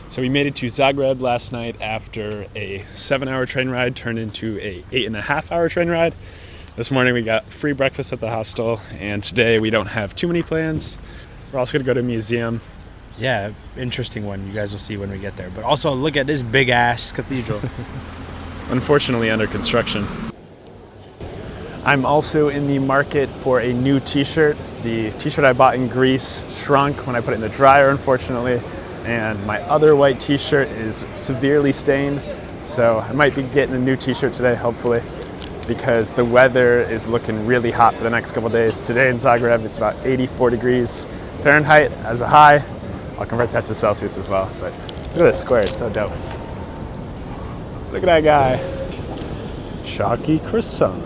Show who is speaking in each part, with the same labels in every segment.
Speaker 1: So we made it to Zagreb last night after a 7-hour train ride turned into a 8.5-hour train ride. This morning we got free breakfast at the hostel, and today we don't have too many plans. We're also going to go to a museum.
Speaker 2: Yeah, interesting one. You guys will see when we get there. But also look at this big ass cathedral.
Speaker 1: Unfortunately under construction. I'm also in the market for a new t-shirt. The t-shirt I bought in Greece shrunk when I put it in the dryer, unfortunately, and my other white t-shirt is severely stained, so I might be getting a new t-shirt today, hopefully, because the weather is looking really hot for the next couple days. Today in Zagreb, it's about 84 degrees Fahrenheit as a high. I'll convert that to Celsius as well, but look at this square, it's so dope. Look at that guy. Chalky croissant.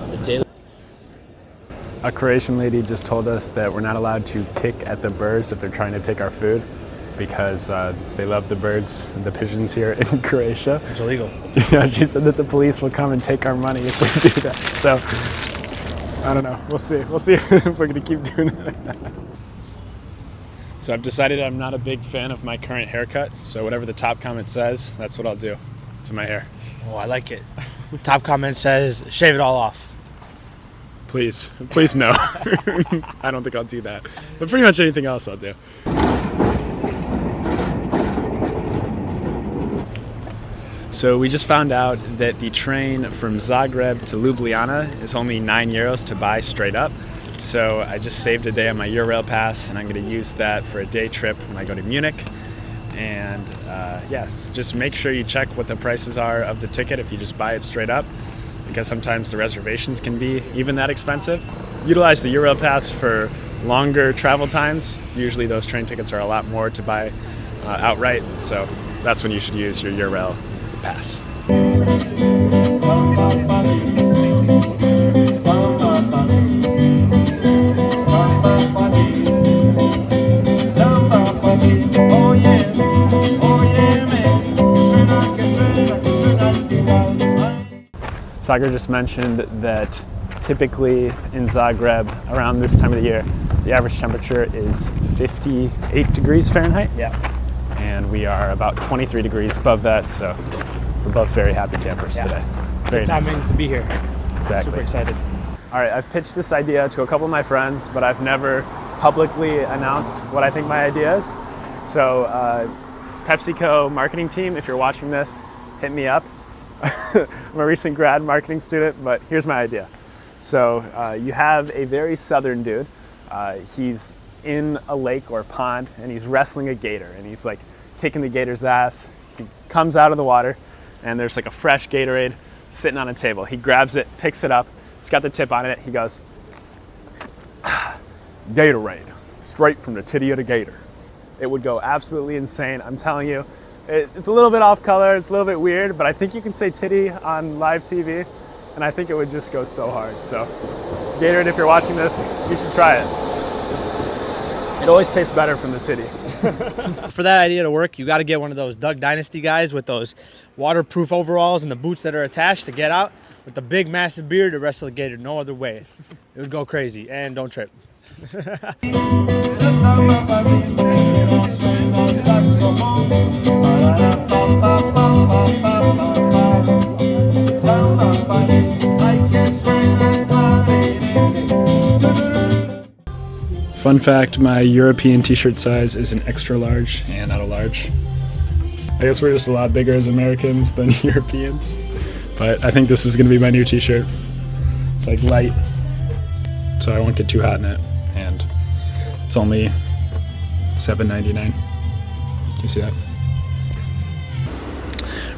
Speaker 1: A Croatian lady just told us that we're not allowed to kick at the birds if they're trying to take our food because they love the birds, the pigeons here in Croatia.
Speaker 2: It's illegal.
Speaker 1: Yeah, she said that the police will come and take our money if we do that. So, I don't know. We'll see. We'll see if we're going to keep doing that. So I've decided I'm not a big fan of my current haircut, so whatever the top comment says, that's what I'll do to my hair.
Speaker 2: Oh, I like it. Top comment says, shave it all off.
Speaker 1: Please no. I don't think I'll do that. But pretty much anything else I'll do. So we just found out that the train from Zagreb to Ljubljana is only €9 to buy straight up. So I just saved a day on my Eurail pass, and I'm going to use that for a day trip when I go to Munich. And yeah, just make sure you check what the prices are of the ticket if you just buy it straight up, because sometimes the reservations can be even that expensive. Utilize the Eurail pass for longer travel times. Usually those train tickets are a lot more to buy outright, so that's when you should use your Eurail pass. Saagar just mentioned that typically in Zagreb around this time of the year, the average temperature is 58 degrees Fahrenheit.
Speaker 2: Yeah.
Speaker 1: And we are about 23 degrees above that, so we're both very happy campers today. It's very
Speaker 2: Good timing
Speaker 1: nice
Speaker 2: to be here.
Speaker 1: Exactly.
Speaker 2: Super excited.
Speaker 1: All right, I've pitched this idea to a couple of my friends, but I've never publicly announced what I think my idea is. So PepsiCo marketing team, if you're watching this, hit me up. I'm a recent grad marketing student, but here's my idea. So you have a very southern dude. He's in a lake or pond, and he's wrestling a gator, and he's like kicking the gator's ass. He comes out of the water, and there's like a fresh Gatorade sitting on a table. He grabs it, picks it up. It's got the tip on it. He goes, Gatorade, straight from the titty of the gator. It would go absolutely insane. I'm telling you. It's a little bit off color, it's a little bit weird, but I think you can say titty on live TV, and I think it would just go so hard. So, Gatorade, if you're watching this, you should try it. It always tastes better from the titty.
Speaker 2: For that idea to work, you got to get one of those Duck Dynasty guys with those waterproof overalls and the boots that are attached to get out with the big, massive beard to wrestle a gator. No other way. It would go crazy, and don't trip.
Speaker 1: Fun fact, my European t-shirt size is an extra large and not a large. I guess we're just a lot bigger as Americans than Europeans. But I think this is going to be my new t-shirt. It's like light, so I won't get too hot in it. And it's only $7.99. Do you see that?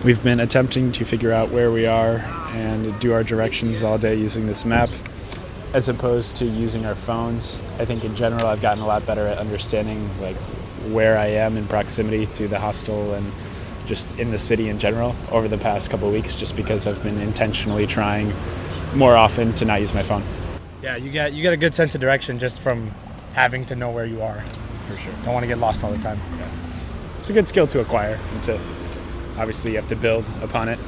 Speaker 1: We've been attempting to figure out where we are and do our directions all day using this map, as opposed to using our phones. I think in general I've gotten a lot better at understanding like where I am in proximity to the hostel and just in the city in general over the past couple of weeks, just because I've been intentionally trying more often to not use my phone.
Speaker 2: Yeah, you get a good sense of direction just from having to know where you are.
Speaker 1: For sure.
Speaker 2: Don't want to get lost all the time.
Speaker 1: Yeah. It's a good skill to acquire, and to obviously you have to build upon it.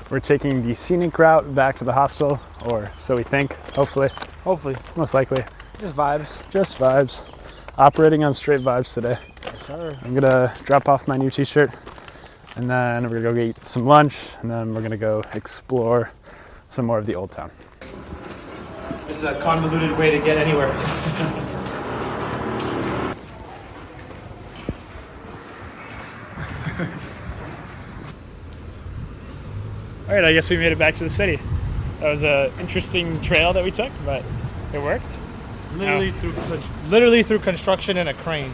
Speaker 1: We're taking the scenic route back to the hostel, or so we think, hopefully.
Speaker 2: Hopefully.
Speaker 1: Most likely.
Speaker 2: Just vibes.
Speaker 1: Just vibes. Operating on straight vibes today.
Speaker 2: That's sir.
Speaker 1: I'm gonna drop off my new t-shirt, and then we're gonna go eat some lunch, and then we're gonna go explore some more of the old town.
Speaker 2: This is a convoluted way to get anywhere.
Speaker 1: All right, I guess we made it back to the city. That was an interesting trail that we took, but it worked.
Speaker 2: Literally through construction and a crane.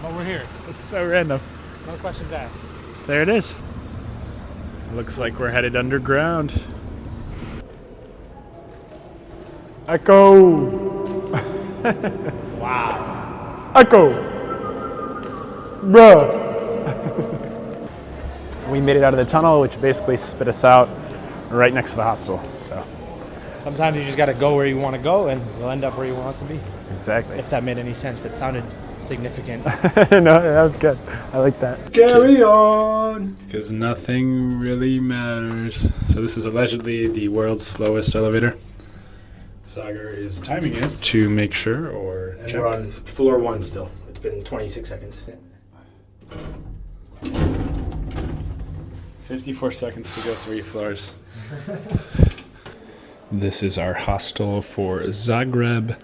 Speaker 2: But we're here.
Speaker 1: It's so random.
Speaker 2: No questions asked.
Speaker 1: There it is. Looks like we're headed underground. Echo!
Speaker 2: Wow.
Speaker 1: Echo! Bruh! We made it out of the tunnel, which basically spit us out right next to the hostel. So
Speaker 2: Sometimes you just gotta go where you want to go, and you'll end up where you want to be.
Speaker 1: exactly.
Speaker 2: If that made any sense, it sounded significant.
Speaker 1: No, that was good. I like that.
Speaker 2: Carry on.
Speaker 1: Because nothing really matters. So this is allegedly the world's slowest elevator. Saagar is timing it to make sure, or
Speaker 2: And
Speaker 1: check.
Speaker 2: we're on floor 1 still. It's been 26 seconds.
Speaker 1: 54 seconds to go 3 floors. This is our hostel for Zagreb.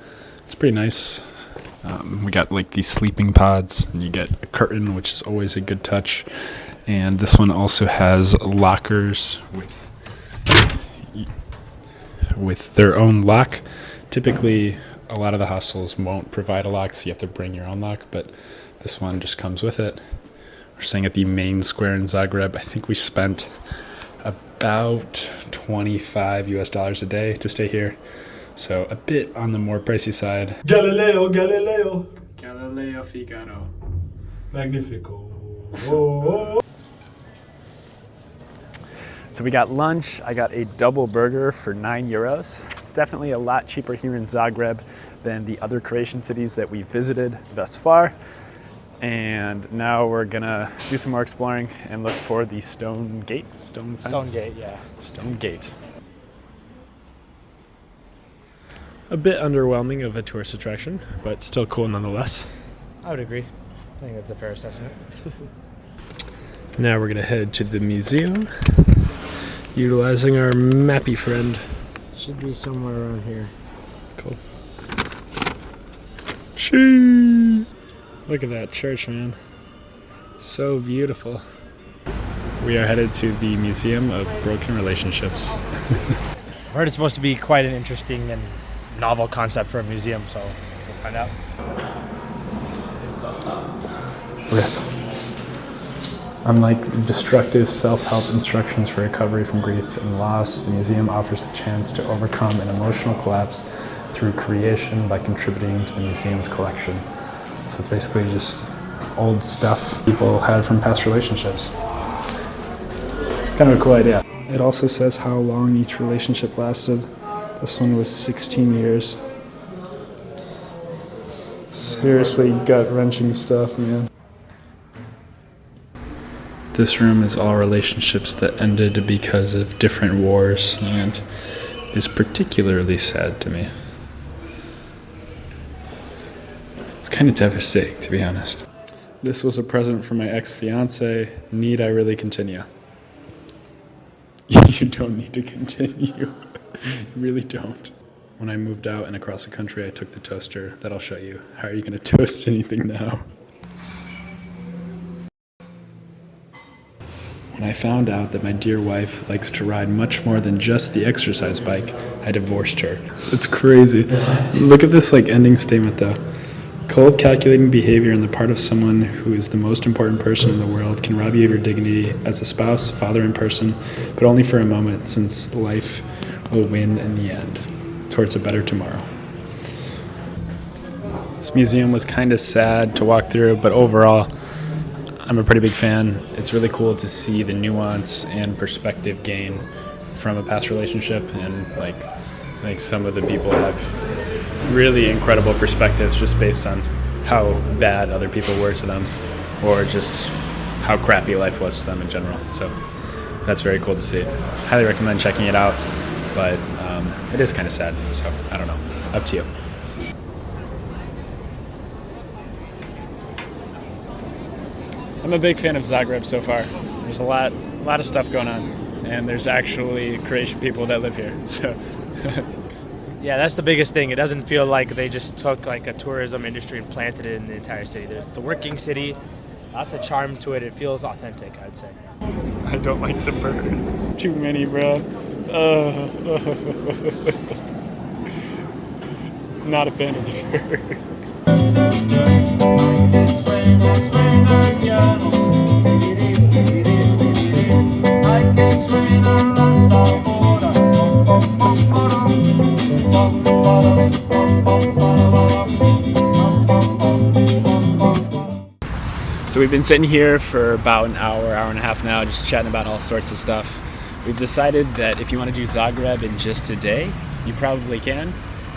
Speaker 1: It's pretty nice. We got like these sleeping pods, and you get a curtain, which is always a good touch. And this one also has lockers with their own lock. Typically, a lot of the hostels won't provide a lock, so you have to bring your own lock, but this one just comes with it. We're staying at the main square in Zagreb. I think we spent about $25 a day to stay here. So a bit on the more pricey side.
Speaker 2: Galileo.
Speaker 1: Galileo Figaro.
Speaker 2: Magnifico. Oh.
Speaker 1: So we got lunch. I got a double burger for €9. It's definitely a lot cheaper here in Zagreb than the other Croatian cities that we visited thus far. And now we're gonna do some more exploring and look for the stone gate. Stone fence?
Speaker 2: Stone Gate, yeah.
Speaker 1: Stone gate. A bit underwhelming of a tourist attraction, but still cool nonetheless.
Speaker 2: I would agree. I think that's a fair assessment.
Speaker 1: Now we're gonna head to the museum, utilizing our mappy friend.
Speaker 2: Should be somewhere around here.
Speaker 1: Cool. Shee! Look at that church, man. So beautiful. We are headed to the Museum of Broken Relationships.
Speaker 2: I heard it's supposed to be quite an interesting and novel concept for a museum, so we'll find out.
Speaker 1: Unlike destructive self-help instructions for recovery from grief and loss, the museum offers the chance to overcome an emotional collapse through creation by contributing to the museum's collection. So it's basically just old stuff people had from past relationships. It's kind of a cool idea. It also says how long each relationship lasted. This one was 16 years. Seriously gut-wrenching stuff, man. This room is all relationships that ended because of different wars, and is particularly sad to me. It's kind of devastating, to be honest. This was a present from my ex-fiance. Need I really continue? You don't need to continue. You really don't. When I moved out and across the country, I took the toaster. That I'll show you. How are you going to toast anything now? When I found out that my dear wife likes to ride much more than just the exercise bike, I divorced her. It's crazy. Look at this ending statement though. Cold, calculating behavior on the part of someone who is the most important person in the world can rob you of your dignity as a spouse, father, and person, but only for a moment, since life will win in the end, towards a better tomorrow. This museum was kind of sad to walk through, but overall, I'm a pretty big fan. It's really cool to see the nuance and perspective gain from a past relationship, and I think some of the people have really incredible perspectives just based on how bad other people were to them, or just how crappy life was to them in general. So that's very cool to see. Highly recommend checking it out, but it is kind of sad, so I don't know. Up to you. I'm a big fan of Zagreb so far. There's a lot of stuff going on, and there's actually Croatian people that live here. So
Speaker 2: Yeah, that's the biggest thing. It doesn't feel like they just took like a tourism industry and planted it in the entire city. It's a working city, lots of charm to it. It feels authentic, I'd say.
Speaker 1: I don't like the birds. Too many, bro. Not a fan of the birds. So we've been sitting here for about an hour and a half now, just chatting about all sorts of stuff. We've decided that if you want to do Zagreb in just a day, you probably can,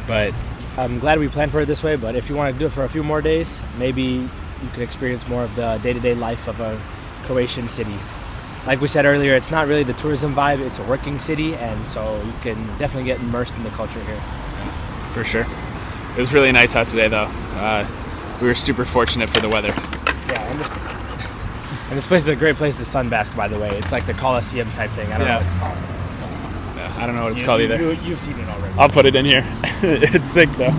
Speaker 1: but
Speaker 2: I'm glad we planned for it this way, but if you want to do it for a few more days, maybe you can experience more of the day-to-day life of a Croatian city. Like we said earlier, it's not really the tourism vibe, it's a working city, and so you can definitely get immersed in the culture here.
Speaker 1: for sure. It was really nice out today, though. We were super fortunate for the weather.
Speaker 2: Yeah, and this place is a great place to sunbask, by the way. It's like the Coliseum type thing. I don't know what it's called.
Speaker 1: Yeah, I don't know what it's called either.
Speaker 2: You've seen it already.
Speaker 1: I'll put it in here. It's sick, though.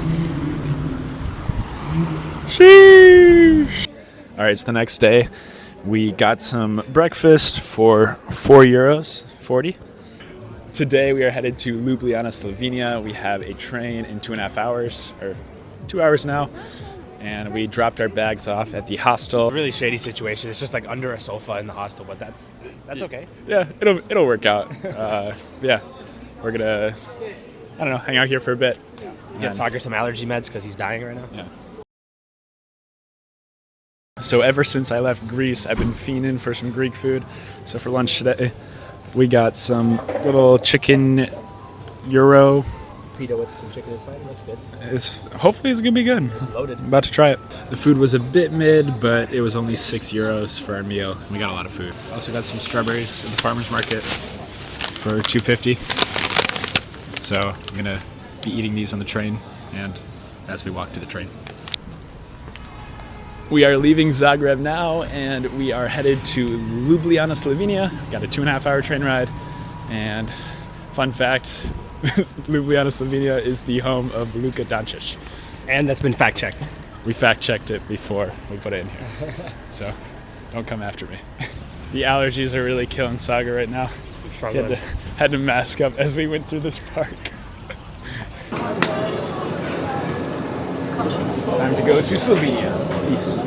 Speaker 1: Sheesh. All right, it's the next day. We got some breakfast for €4.40. Today we are headed to Ljubljana, Slovenia. We have a train in 2.5 hours, or 2 hours now, and we dropped our bags off at the hostel.
Speaker 2: Really shady situation. It's just like under a sofa in the hostel, but that's okay.
Speaker 1: Yeah, it'll work out. Yeah, we're gonna, I don't know, hang out here for a bit.
Speaker 2: Get Saagar some allergy meds because he's dying right now.
Speaker 1: Yeah. So ever since I left Greece, I've been fiending for some Greek food. So for lunch today, we got some little chicken gyro.
Speaker 2: Pita with some chicken inside. It looks good.
Speaker 1: Hopefully it's gonna be good.
Speaker 2: It's loaded.
Speaker 1: I'm about to try it. The food was a bit mid, but it was only €6 for our meal. We got a lot of food. Also got some strawberries at the farmer's market for $2.50. So I'm gonna be eating these on the train and as we walk to the train. We are leaving Zagreb now, and we are headed to Ljubljana, Slovenia. Got a 2.5 hour train ride, and fun fact, Ljubljana, Slovenia is the home of Luka Doncic.
Speaker 2: And that's been fact-checked.
Speaker 1: We fact-checked it before we put it in here, so don't come after me. The allergies are really killing Saagar right now. Had to mask up as we went through this park. Time to go to Slovenia. Peace.